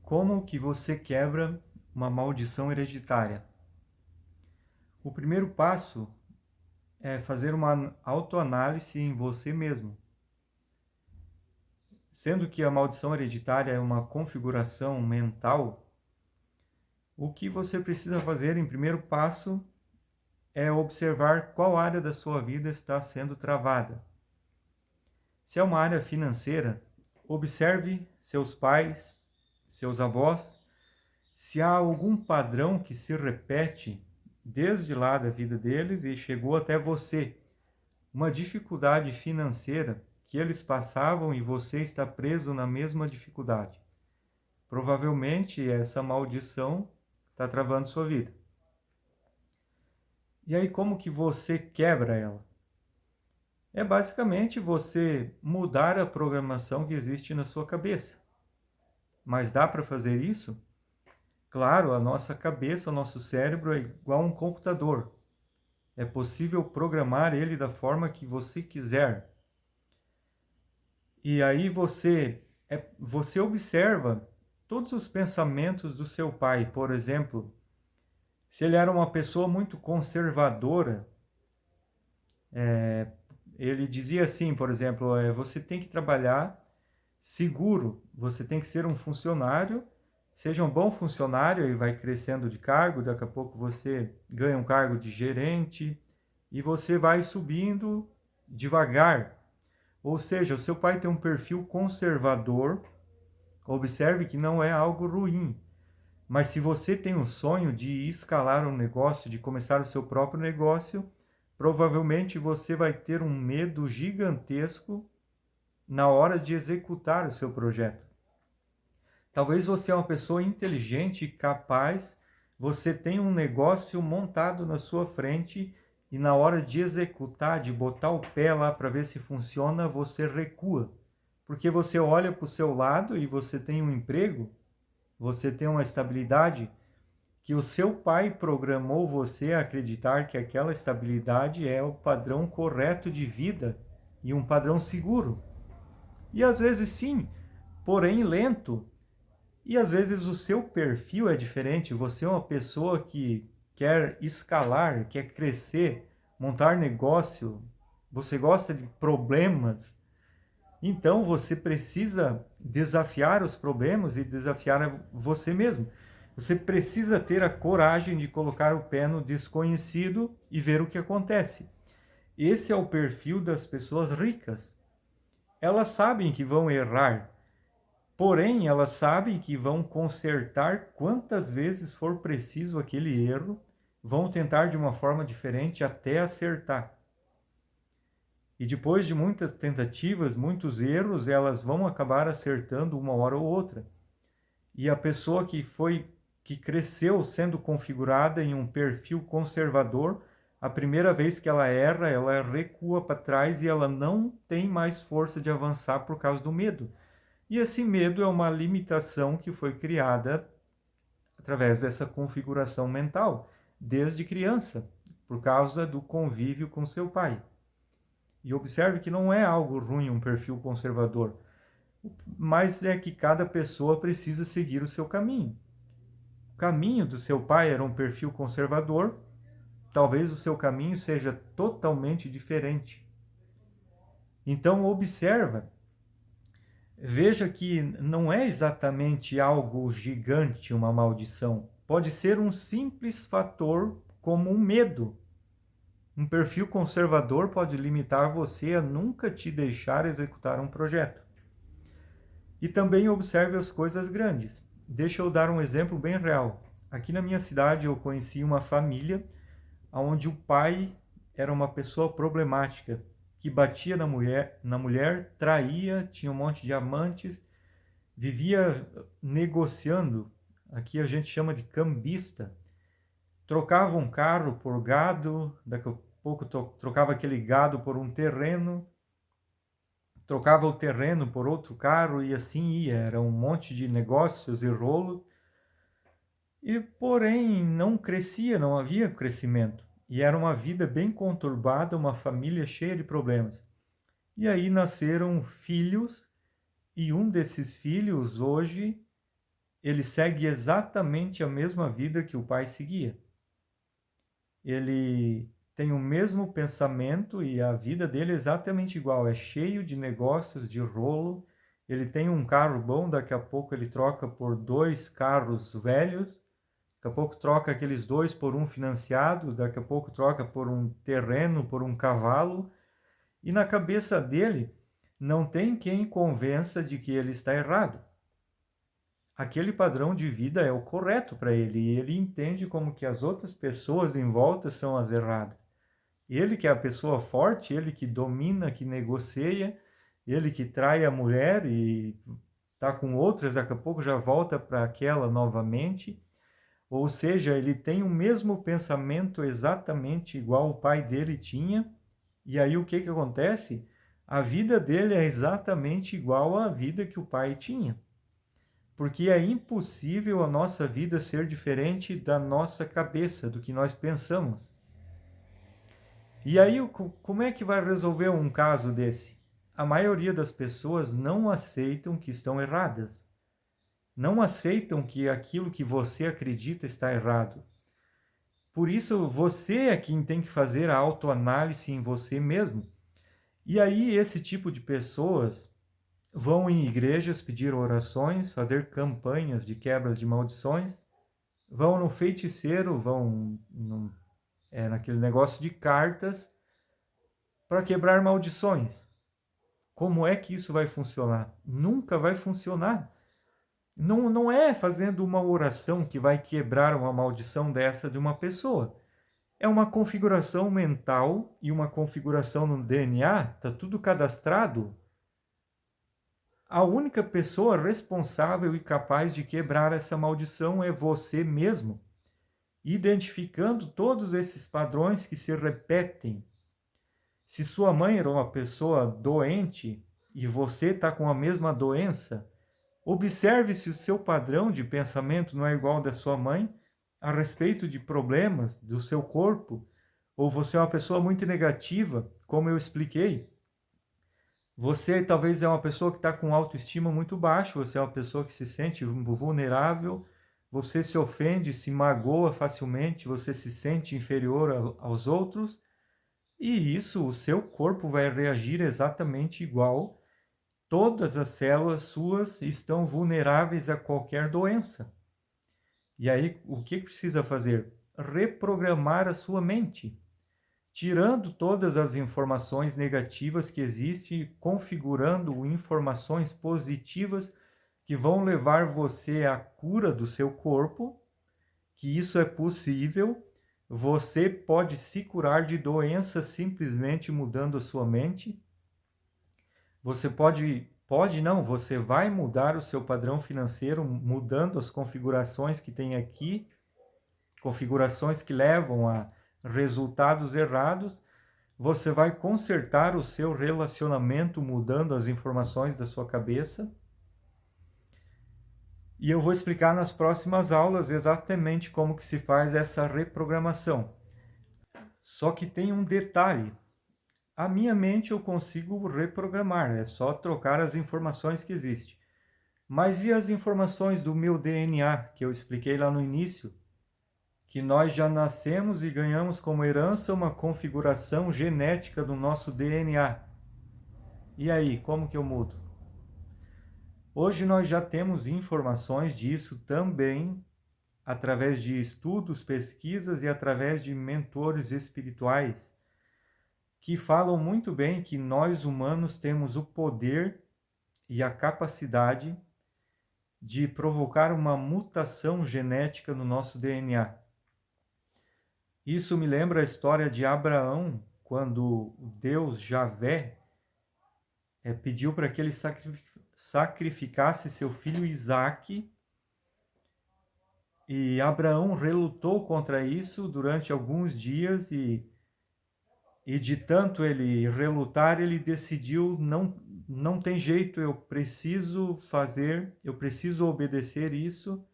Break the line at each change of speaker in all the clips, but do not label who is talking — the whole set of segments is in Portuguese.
Como que você quebra uma maldição hereditária? O primeiro passo é fazer uma autoanálise em você mesmo. Sendo que a maldição hereditária é uma configuração mental, o que você precisa fazer em primeiro passo é observar qual área da sua vida está sendo travada. Se é uma área financeira, observe seus pais, seus avós, se há algum padrão que se repete desde lá da vida deles e chegou até você, uma dificuldade financeira que eles passavam e você está preso na mesma dificuldade. Provavelmente essa maldição está travando sua vida. E aí como que você quebra ela? É basicamente você mudar a programação que existe na sua cabeça. Mas dá para fazer isso? Claro, a nossa cabeça, o nosso cérebro é igual a um computador. É possível programar ele da forma que você quiser. E aí você observa todos os pensamentos do seu pai. Por exemplo, se ele era uma pessoa muito conservadora, ele dizia assim, por exemplo, você tem que trabalhar seguro, você tem que ser um funcionário, seja um bom funcionário e vai crescendo de cargo, daqui a pouco você ganha um cargo de gerente e você vai subindo devagar. Ou seja, o seu pai tem um perfil conservador, observe que não é algo ruim. Mas se você tem o sonho de escalar um negócio, de começar o seu próprio negócio, provavelmente você vai ter um medo gigantesco na hora de executar o seu projeto. Talvez você é uma pessoa inteligente e capaz, você tem um negócio montado na sua frente e na hora de executar, de botar o pé lá para ver se funciona, você recua. Porque você olha para o seu lado e você tem um emprego, você tem uma estabilidade que o seu pai programou você a acreditar que aquela estabilidade é o padrão correto de vida e um padrão seguro. E às vezes sim, porém lento. E às vezes o seu perfil é diferente, você é uma pessoa que quer escalar, quer crescer, montar negócio, você gosta de problemas. Então você precisa desafiar os problemas e desafiar você mesmo. Você precisa ter a coragem de colocar o pé no desconhecido e ver o que acontece. Esse é o perfil das pessoas ricas. Elas sabem que vão errar, porém elas sabem que vão consertar quantas vezes for preciso aquele erro, vão tentar de uma forma diferente até acertar. E depois de muitas tentativas, muitos erros, elas vão acabar acertando uma hora ou outra. E a pessoa que cresceu sendo configurada em um perfil conservador, a primeira vez que ela recua para trás e ela não tem mais força de avançar por causa do medo. E esse medo é uma limitação que foi criada através dessa configuração mental, desde criança, por causa do convívio com seu pai. E observe que não é algo ruim um perfil conservador, mas é que cada pessoa precisa seguir o seu caminho. O caminho do seu pai era um perfil conservador, talvez o seu caminho seja totalmente diferente. Então observa, veja que não é exatamente algo gigante, uma maldição. Pode ser um simples fator como um medo. Um perfil conservador pode limitar você a nunca te deixar executar um projeto. E também observe as coisas grandes. Deixa eu dar um exemplo bem real. Aqui na minha cidade eu conheci uma família onde o pai era uma pessoa problemática, que batia na mulher, traía, tinha um monte de amantes, vivia negociando, aqui a gente chama de cambista, trocava um carro por gado, daqui a pouco trocava aquele gado por um terreno, trocava o terreno por outro carro e assim ia, era um monte de negócios e rolo, e porém não crescia, não havia crescimento, e era uma vida bem conturbada, uma família cheia de problemas. E aí nasceram filhos, e um desses filhos hoje, ele segue exatamente a mesma vida que o pai seguia. Ele tem o mesmo pensamento e a vida dele é exatamente igual. É cheio de negócios, de rolo. Ele tem um carro bom, daqui a pouco ele troca por 2 carros velhos. Daqui a pouco troca aqueles 2 por um financiado. Daqui a pouco troca por um terreno, por um cavalo. E na cabeça dele não tem quem convença de que ele está errado. Aquele padrão de vida é o correto para ele e ele entende como que as outras pessoas em volta são as erradas. Ele que é a pessoa forte, ele que domina, que negocia, ele que trai a mulher e está com outras, daqui a pouco já volta para aquela novamente. Ou seja, ele tem o mesmo pensamento exatamente igual o pai dele tinha. E aí o que acontece? A vida dele é exatamente igual à vida que o pai tinha. Porque é impossível a nossa vida ser diferente da nossa cabeça, do que nós pensamos. E aí, como é que vai resolver um caso desse? A maioria das pessoas não aceitam que estão erradas. Não aceitam que aquilo que você acredita está errado. Por isso, você é quem tem que fazer a autoanálise em você mesmo. E aí, esse tipo de pessoas vão em igrejas pedir orações, fazer campanhas de quebras de maldições, vão no feiticeiro, vão naquele negócio de cartas para quebrar maldições. Como é que isso vai funcionar? Nunca vai funcionar. Não é fazendo uma oração que vai quebrar uma maldição dessa de uma pessoa. É uma configuração mental e uma configuração no DNA, está tudo cadastrado. A única pessoa responsável e capaz de quebrar essa maldição é você mesmo, identificando todos esses padrões que se repetem. Se sua mãe era uma pessoa doente e você está com a mesma doença, observe se o seu padrão de pensamento não é igual ao da sua mãe a respeito de problemas do seu corpo, ou você é uma pessoa muito negativa, como eu expliquei. Você talvez é uma pessoa que está com autoestima muito baixo, você é uma pessoa que se sente vulnerável, você se ofende, se magoa facilmente, você se sente inferior aos outros, e isso, o seu corpo vai reagir exatamente igual. Todas as células suas estão vulneráveis a qualquer doença. E aí, o que precisa fazer? Reprogramar a sua mente, tirando todas as informações negativas que existem e configurando informações positivas que vão levar você à cura do seu corpo, que isso é possível. Você pode se curar de doenças simplesmente mudando a sua mente. Você você vai mudar o seu padrão financeiro mudando as configurações que tem aqui, configurações que levam a resultados errados. Você vai consertar o seu relacionamento mudando as informações da sua cabeça. E eu vou explicar nas próximas aulas exatamente como que se faz essa reprogramação. Só que tem um detalhe. A minha mente eu consigo reprogramar, é só trocar as informações que existem. Mas e as informações do meu DNA, que eu expliquei lá no início? Que nós já nascemos e ganhamos como herança uma configuração genética do nosso DNA. E aí, como que eu mudo? Hoje nós já temos informações disso também, através de estudos, pesquisas e através de mentores espirituais, que falam muito bem que nós humanos temos o poder e a capacidade de provocar uma mutação genética no nosso DNA. Isso me lembra a história de Abraão, quando Deus, Javé, pediu para que ele sacrificasse seu filho Isaque, e Abraão relutou contra isso durante alguns dias e de tanto ele relutar, ele decidiu, não tem jeito, eu preciso obedecer isso,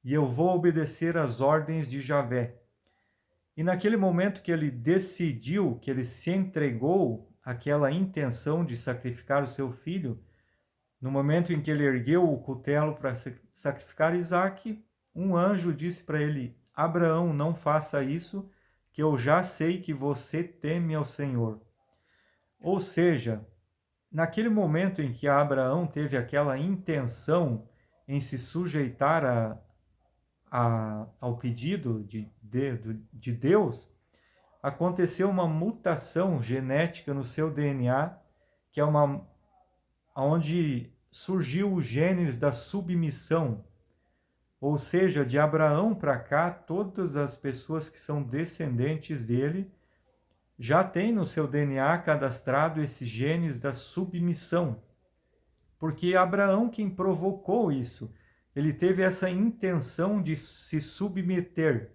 e eu vou obedecer às ordens de Javé. E naquele momento que ele decidiu, que ele se entregou àquela intenção de sacrificar o seu filho, no momento em que ele ergueu o cutelo para sacrificar Isaque, um anjo disse para ele: Abraão, não faça isso, que eu já sei que você teme ao Senhor. Ou seja, naquele momento em que Abraão teve aquela intenção em se sujeitar ao pedido de Deus, aconteceu uma mutação genética no seu DNA, que é onde surgiu os genes da submissão. Ou seja, de Abraão para cá, todas as pessoas que são descendentes dele já têm no seu DNA cadastrado esses genes da submissão. Porque Abraão quem provocou isso. Ele teve essa intenção de se submeter.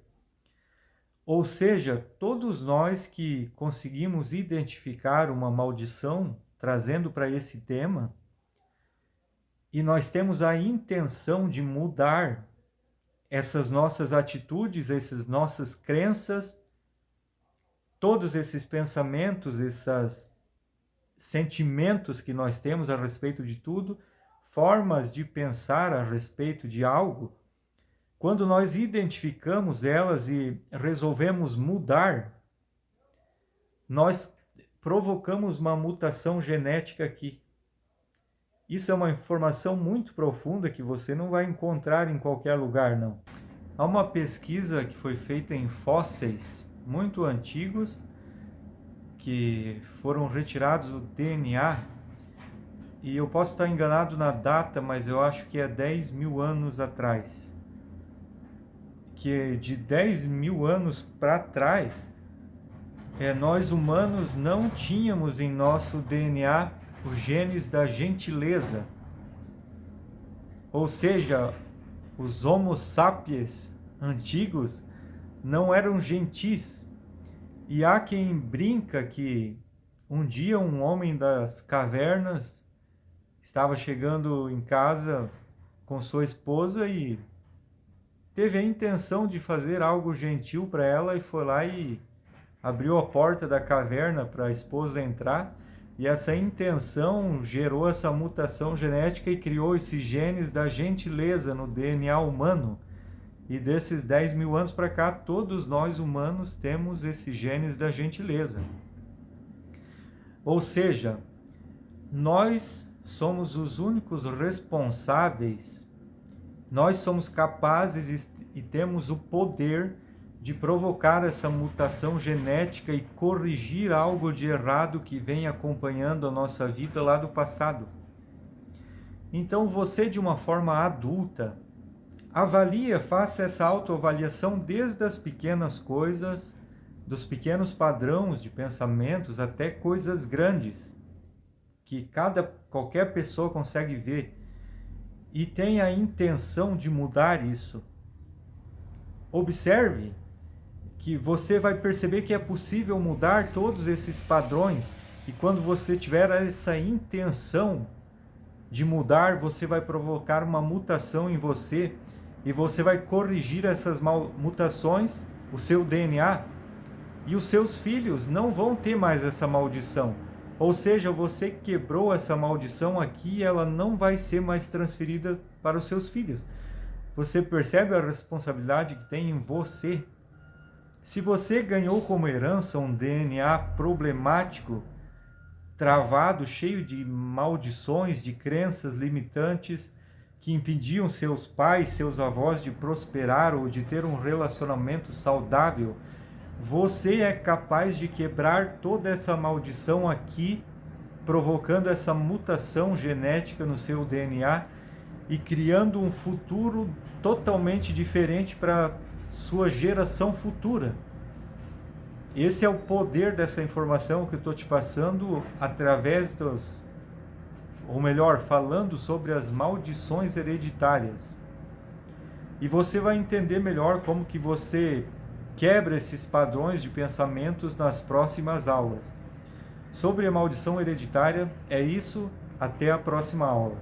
Ou seja, todos nós que conseguimos identificar uma maldição, trazendo para esse tema, e nós temos a intenção de mudar essas nossas atitudes, essas nossas crenças, todos esses pensamentos, esses sentimentos que nós temos a respeito de tudo, formas de pensar a respeito de algo, quando nós identificamos elas e resolvemos mudar, nós provocamos uma mutação genética aqui. Isso é uma informação muito profunda que você não vai encontrar em qualquer lugar, não. Há uma pesquisa que foi feita em fósseis muito antigos, que foram retirados do DNA, e eu posso estar enganado na data, mas eu acho que é 10 mil anos atrás. Que de 10 mil anos para trás, nós humanos não tínhamos em nosso DNA os genes da gentileza. Ou seja, os Homo sapiens antigos não eram gentis. E há quem brinca que um dia um homem das cavernas estava chegando em casa com sua esposa e teve a intenção de fazer algo gentil para ela e foi lá e abriu a porta da caverna para a esposa entrar. E essa intenção gerou essa mutação genética e criou esses genes da gentileza no DNA humano. E desses 10 mil anos para cá, todos nós humanos temos esses genes da gentileza. Ou seja, nós somos os únicos responsáveis, nós somos capazes e temos o poder de provocar essa mutação genética e corrigir algo de errado que vem acompanhando a nossa vida lá do passado. Então você, de uma forma adulta, faça essa autoavaliação desde as pequenas coisas, dos pequenos padrões de pensamentos até coisas grandes, que qualquer pessoa consegue ver, e tenha a intenção de mudar isso. Observe que você vai perceber que é possível mudar todos esses padrões, e quando você tiver essa intenção de mudar, você vai provocar uma mutação em você, e você vai corrigir essas mutações, o seu DNA, e os seus filhos não vão ter mais essa maldição. Ou seja, você quebrou essa maldição aqui e ela não vai ser mais transferida para os seus filhos. Você percebe a responsabilidade que tem em você? Se você ganhou como herança um DNA problemático, travado, cheio de maldições, de crenças limitantes que impediam seus pais, seus avós de prosperar ou de ter um relacionamento saudável, você é capaz de quebrar toda essa maldição aqui, provocando essa mutação genética no seu DNA e criando um futuro totalmente diferente para sua geração futura. Esse é o poder dessa informação que eu estou te passando através falando sobre as maldições hereditárias. E você vai entender melhor como que você quebra esses padrões de pensamentos nas próximas aulas. Sobre a maldição hereditária, é isso. Até a próxima aula.